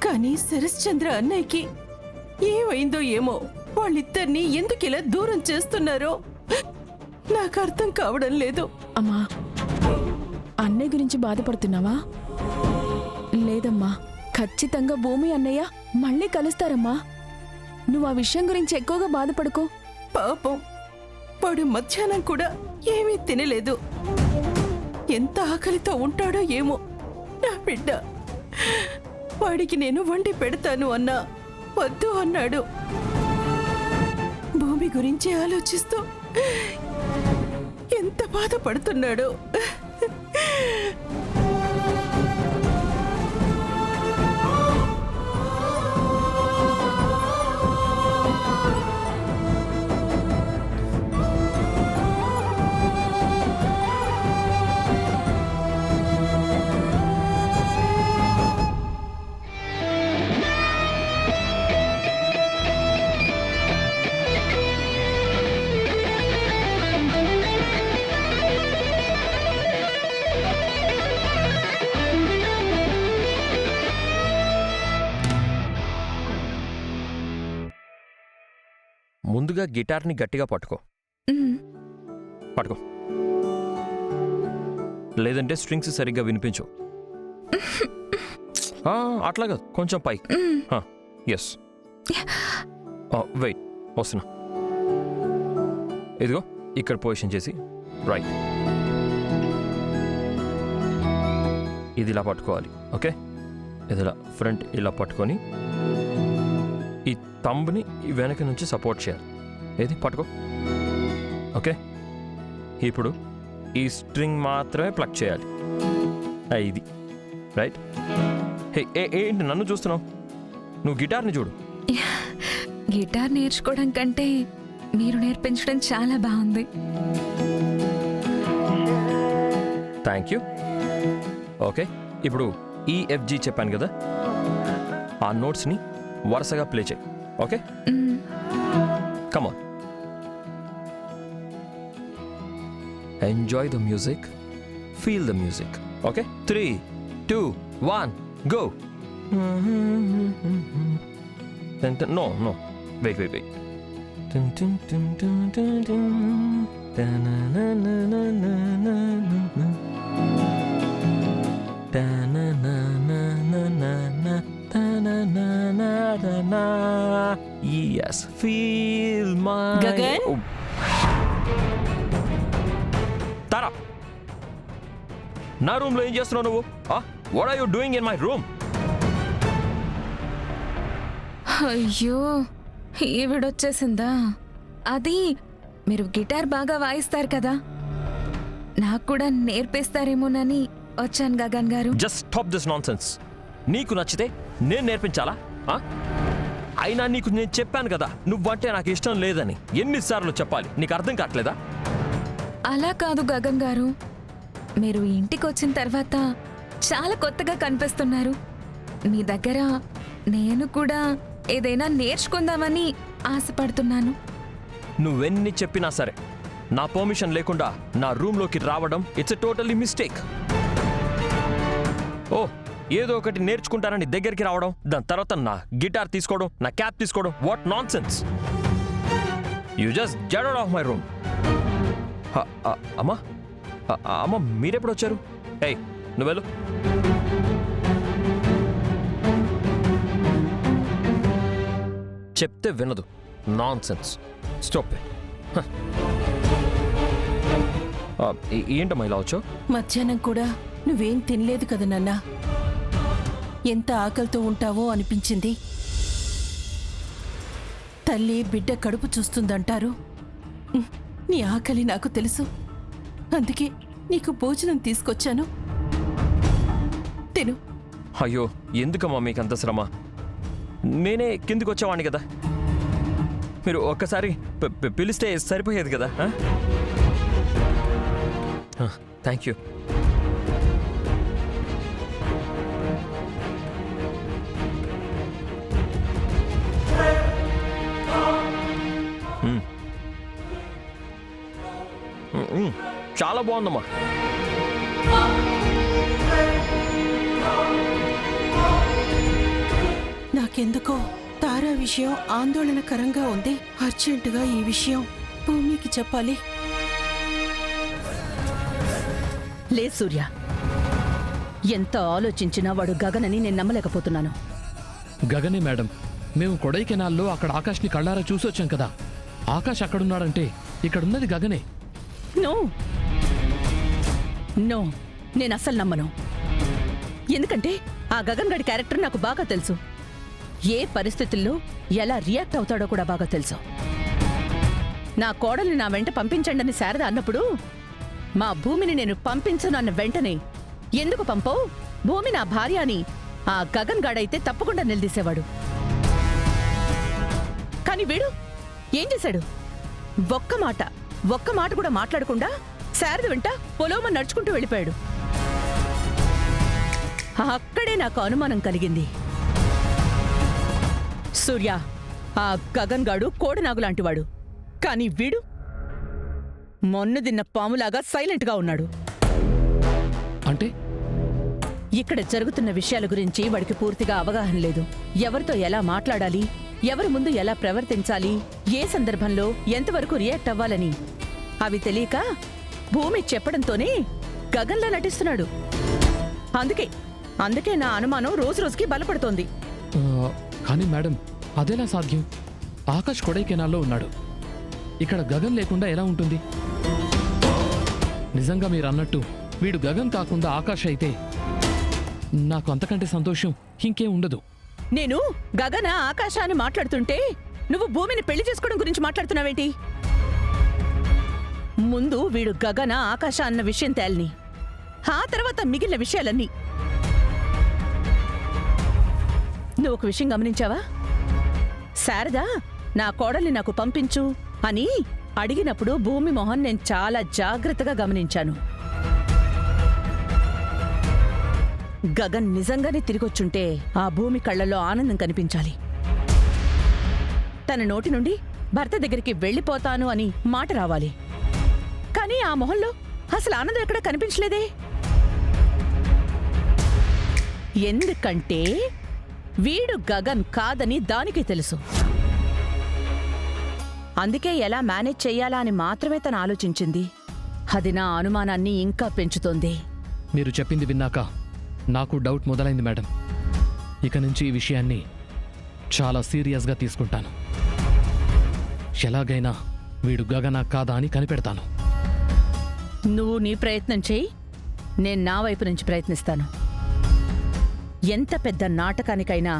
కానీ శరశ్చంద్ర అన్నయ్యకి ఏమైందో ఏమో, వాళ్ళిద్దరినీ ఎందుకిలా దూరం చేస్తున్నారో నాకు అర్థం కావడం లేదు. అమ్మా, అన్నయ్య గురించి బాధపడుతున్నావా? లేదమ్మా, ఖచ్చితంగా భూమి అన్నయ్య మళ్ళీ కలుస్తారమ్మా. నువ్వు ఆ విషయం గురించి ఎక్కువగా బాధపడుకో. పాపం, వాడు మధ్యాహ్నం కూడా ఏమీ తినలేదు. ఎంత ఆకలితో ఉంటాడో ఏమో నా బిడ్డ. వాడికి నేను వండి పెడతాను అన్నా వద్దు అన్నాడు. భూమి గురించి ఆలోచిస్తూ ఎంత బాధపడుతున్నాడో. ముందుగా గిటార్ని గట్టిగా పట్టుకో. పట్టుకో, లేదంటే స్ట్రింగ్స్ సరిగ్గా వినిపించు. అట్లాగా కొంచెం పై. ఎస్, వెయిట్, వస్తున్నా. ఇదిగో ఇక్కడ పొజిషన్ చేసి రైట్. ఇది ఇలా పట్టుకోవాలి. ఓకే, ఇది ఇలా ఫ్రంట్ ఇలా పట్టుకొని ఈ తంబుని వెనక నుంచి సపోర్ట్ చేయాలి. ఏది పట్టుకో. ఓకే, ఇప్పుడు ఈ స్ట్రింగ్ మాత్రమే ప్లగ్ చేయాలి. ఇది రైట్. ఏంటి నన్ను చూస్తున్నావు? నువ్వు గిటార్ని చూడు. గిటార్ నేర్చుకోవడం కంటే మీరు నేర్పించడం చాలా బాగుంది. Thank you. ఓకే, ఇప్పుడు EFG చెప్పాను కదా, ఆ నోట్స్ని వరుసగా ప్లే చేయి. Okay, come on, enjoy the music, feel the music. Okay, 3, 2, 1 go. No no, wait wait wait. Yes, feel my... Gagan? Oh. Tara! నా రూమ్లో ఏం చేస్తున్నావు నువ్వు? What are you doing in my room? అయ్యో, ఈవిడొచ్చేసిందా? అది మీరు గిటార్ బాగా వాయిస్తారు కదా, నాకు కూడా నేర్పిస్తారేమోనని వచ్చాను గగన్ గారు. Just stop this nonsense. నీకు నచ్చితే నేను నేర్పించాలా? అయినా నీకు నేను చెప్పాను కదా, నువ్వంటే నాకు ఇష్టం లేదని. ఎన్నిసార్లు చెప్పాలి? నీకు అర్థం కావట్లేదా? అలా కాదు గగన్ గారు, మీరు ఇంటికి వచ్చిన తర్వాత చాలా కొత్తగా కనిపిస్తున్నారు. మీ దగ్గర నేను కూడా ఏదైనా నేర్చుకుందామని ఆశపడుతున్నాను. నువ్వెన్ని చెప్పినా సరే, నా పర్మిషన్ లేకుండా నా రూమ్లోకి రావడం ఇట్స్ ఎ టోటల్లీ మిస్టేక్. ఓ, ఏదో ఒకటి నేర్చుకుంటానని దగ్గరికి రావడం, దాని తర్వాత నా గిటార్ తీసుకోవడం, నా క్యాప్ తీసుకోవడం, what non sense. You just get out of my room. అమ్మా, అమ్మ మీరెప్పుడు వచ్చారు? ఏయ్, నువ్వెళ్ళు. చెప్తే వినదు, నాన్ సెన్స్. స్టాప్. ఏంటమ్మా ఇలా వచ్చావు? మధ్యాహ్నం కూడా నువ్వేం తినలేదు కదా నాన్నా. ఎంత ఆకలితో ఉంటావో అనిపించింది. తల్లి బిడ్డ కడుపు చూస్తుందంటారు. నీ ఆకలి నాకు తెలుసు, అందుకే నీకు భోజనం తీసుకొచ్చాను, తిను. అయ్యో, ఎందుకమ్మా మీకంత శ్రమ? నేనే కిందికి వచ్చేవాడిని కదా, మీరు ఒక్కసారి పిలిస్తే సరిపోయేది కదా. Thank you. చాలా బాగుందమ్మా. నాకెందుకో తారా విషయం ఆందోళనకరంగా ఉంది. అర్జెంటుగా ఈ విషయం భూమికి చెప్పాలి. లే సూర్య, ఎంత ఆలోచించినా వాడు గగనని నేను నమ్మలేకపోతున్నాను. గగనే మేడం, మేము కొడైకెనాల్లో అక్కడ ఆకాష్ని కళ్ళారా చూసొచ్చాం కదా. ఆకాష్ అక్కడున్నాడంటే ఇక్కడున్నది గగనే. నో నో, నేను అస్సలు నమ్మను. ఎందుకంటే ఆ గగన్ గడి క్యారెక్టర్ నాకు బాగా తెలుసు. ఏ పరిస్థితుల్లో ఎలా రియాక్ట్ అవుతాడో కూడా బాగా తెలుసు. నా కోడల్ని నా వెంట పంపించండి శారద అన్నప్పుడు, మా భూమిని నేను పంపించను అన్న వెంటనే, ఎందుకు పంపవు, భూమి నా భార్య అని ఆ గగన్ గాడైతే తప్పకుండా నిలదీసేవాడు. కాని వీడు ఏం చేశాడు? ఒక్క మాట కూడా మాట్లాడకుండా శారద వెంట పొలోమ నడుచుకుంటూ వెళ్ళిపోయాడు. అక్కడే నాకు అనుమానం కలిగింది. సూర్య, ఆ గగన్ గాడు కోడనాగులాంటివాడు. కాని వీడు మొన్నదిన్న పాములాగా సైలెంట్గా ఉన్నాడు. అంటే ఇక్కడ జరుగుతున్న విషయాల గురించి వాడికి పూర్తిగా అవగాహన లేదు. ఎవరితో ఎలా మాట్లాడాలి, ఎవరి ముందు ఎలా ప్రవర్తించాలి, ఏ సందర్భంలో ఎంతవరకు రియాక్ట్ అవ్వాలని అవి తెలియక భూమి చెప్పడంతోనే గగన్లా నటిస్తున్నాడు. అందుకే నా అనుమానం రోజురోజుకి బలపడుతోంది. కానీ మేడం, అదెలా సాధ్యం? ఆకాష్ కొడైకెనాల్లో ఉన్నాడు. ఇక్కడ గగన్ లేకుండా ఎలా ఉంటుంది? నిజంగా మీరు అన్నట్టు వీడు గగన్ కాకుండా ఆకాష్ అయితే నాకు అంతకంటే సంతోషం ఇంకేం ఉండదు. నేను గగన ఆకాశాన్ని మాట్లాడుతుంటే నువ్వు భూమిని పెళ్లి చేసుకోవడం గురించి మాట్లాడుతున్నావేంటి? ముందు వీడు గగన ఆకాశ అన్న విషయం తేల్ని, ఆ తర్వాత మిగిలిన విషయాలన్నీ. నువ్వు ఒక విషయం గమనించావా? శారదా నా కోడల్ని నాకు పంపించు అని అడిగినప్పుడు భూమి మొహన్ నేను చాలా జాగ్రత్తగా గమనించాను. గగన్ నిజంగానే తిరిగొచ్చుంటే ఆ భూమి కళ్ళల్లో ఆనందం కనిపించాలి. తన నోటి నుండి భర్త దగ్గరికి వెళ్ళిపోతాను అని మాట రావాలి. కానీ ఆ మొహంలో అసలు ఆనందం ఎక్కడ కనిపించలేదే. ఎందుకంటే వీడు గగన్ కాదని దానికి తెలుసు. అందుకే ఎలా మేనేజ్ చెయ్యాలా అని మాత్రమే తను ఆలోచించింది. అది నా అనుమానాన్ని ఇంకా పెంచుతోంది. మీరు చెప్పింది విన్నాక నాకు డౌట్ మొదలైంది మేడం. ఇక నుంచి ఈ విషయాన్ని చాలా సీరియస్గా తీసుకుంటాను. ఎలాగైనా వీడు గగనా కాదా అని కనిపెడతాను. నువ్వు నీ ప్రయత్నం చెయ్యి, నేను నా వైపు నుంచి ప్రయత్నిస్తాను. ఎంత పెద్ద నాటకానికైనా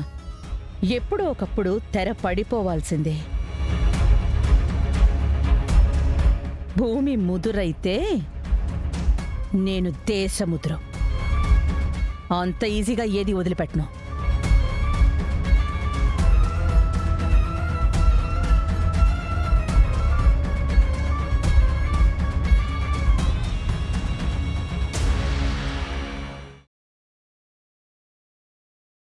ఎప్పుడో ఒకప్పుడు తెర పడిపోవాల్సిందే. భూమి ముదురైతే నేను దేశముద్రం. అంత ఈజీగా ఏది వదిలిపెట్టను.